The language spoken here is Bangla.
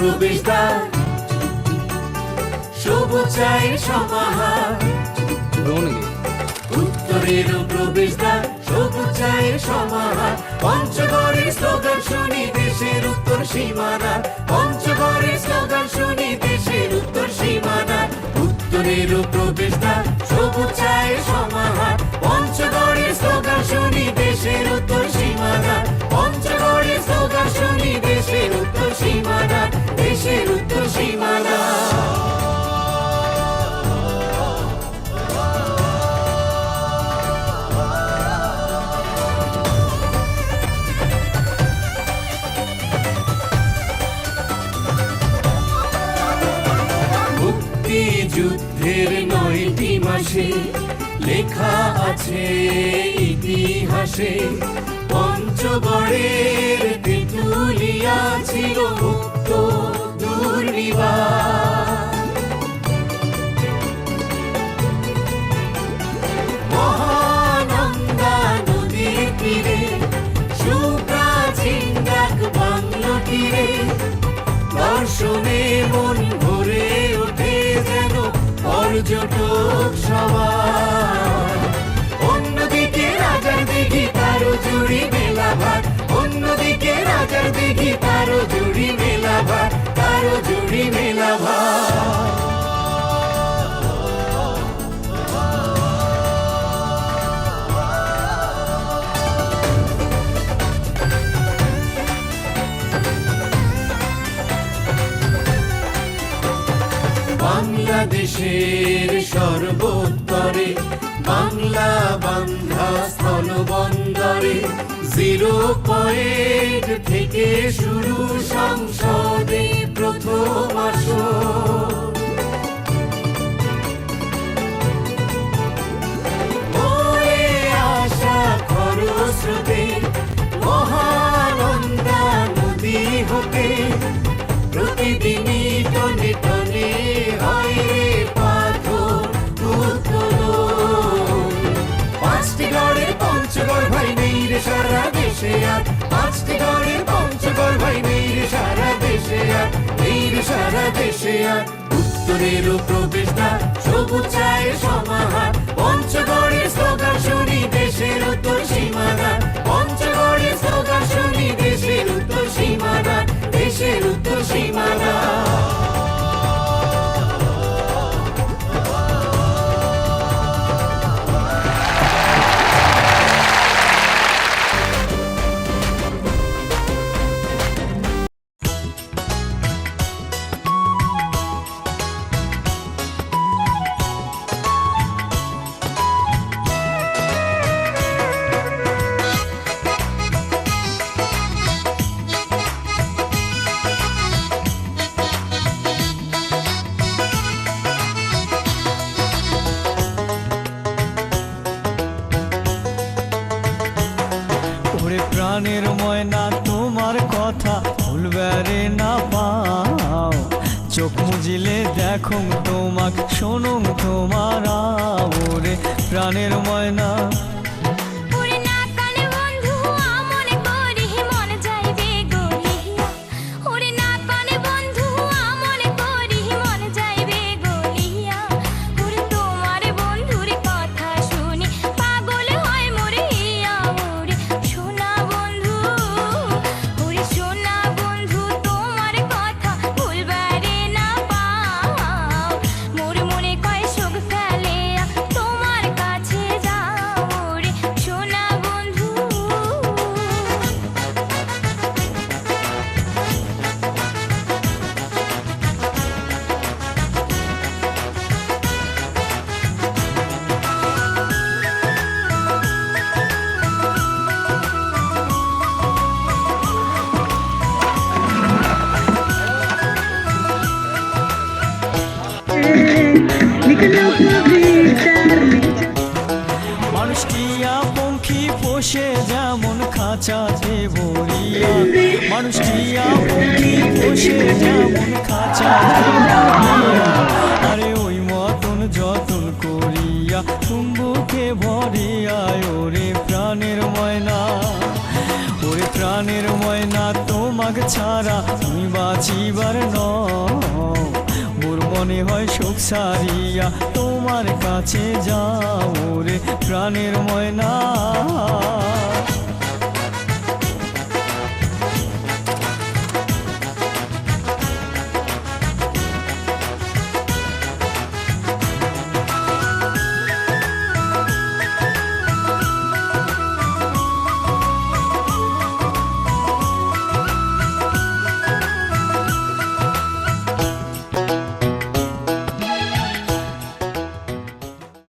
প্রবেশদ্বার, সবুজ চায়ের সমাহার। উত্তরেরও প্রবেশদ্বার, সবুজ চায়ের সমাহার। পঞ্চগড়ের স্লোগান শুনি দেশের উত্তর সীমানা, পঞ্চগড়ের স্লোগান শুনি দেশের উত্তর সীমানা। উত্তরেরও প্রবেশদ্বার, সবুজ চায়ের সমাহার। পঞ্চগড়ের স্লোগান শুনি দেশের উত্তর সীমানা, পঞ্চগড়ের স্লোগান শুনি দেশের উত্তর সীমানা, দেশের উত্তর সীমানা। যুদ্ধের 9টি মাসে লেখা আছে ইতিহাসে, পঞ্চগড়ের তেঁতুলিয়া ছিল মুক্ত দুর্নিবার। মহানন্দা নদীর তীরে সুপ্রাচীন ডাক বাংলো তীরে, দর্শনে মন ভরে ওঠে যেন পর্যটক সবাই। অন্যদিকে রাজার দিঘি তারও জুড়ি মেলা ভার, অন্যদিকে রাজার দিঘি তারও জুড়ি মেলা ভার, তারও জুড়ি মেলা ভার। বাংলাদেশের সর্বোত্তরে বাংলা বান্ধা স্থল বন্দরে, 0 পয়েন্ট থেকে শুরু সংসদে প্রথম আসর। বয়ে আসা খরস্রোতে মহানন্দা নদী হতে, প্রতিদিনই টনে টনে হয় রে পাথর উত্তোলন। 5টি গড়ের পঞ্চগড় ভাই নেই রে সারা দেশে আর, 5টি গড়ের পঞ্চগড় ভাই নেই রে সারা দেশে আর, নেই রে সারা দেশে আর। উত্তরেরও প্রবেশদ্বার, সবুজ চায়ের সমাহার। পঞ্চগড়ের স্লোগান শুনি দেশের উত্তর সীমানা, পঞ্চগড়ের স্লোগান শুনি দেশের উত্তর সীমানা, দেশের উত্তর সীমানা। প্রাণের ময়না তোমার কথা ভুলবারে না পাও, চোখ মুজিলে দেখো তোমাক শোনো তোমার ওরে প্রাণের ময়না। মানুষটিয়া পঙ্খী পোষে যেমন খাঁচাতে ভরিয়া, মানুষটিয়া পঙ্খী পোষে যেমন খাঁচাতে ভরিয়া, আরে ওই মতন যতন করিয়া চুম্বুকে ভরিয়া ওরে প্রাণের ময়না, ওরে প্রাণের ময়না তোমার রাগ ছাড়া তুমি বাঁচিবার নও, মোর মনে হয় সুখ সারিয়া তোমার কাছে যাও রে প্রাণের ময়না।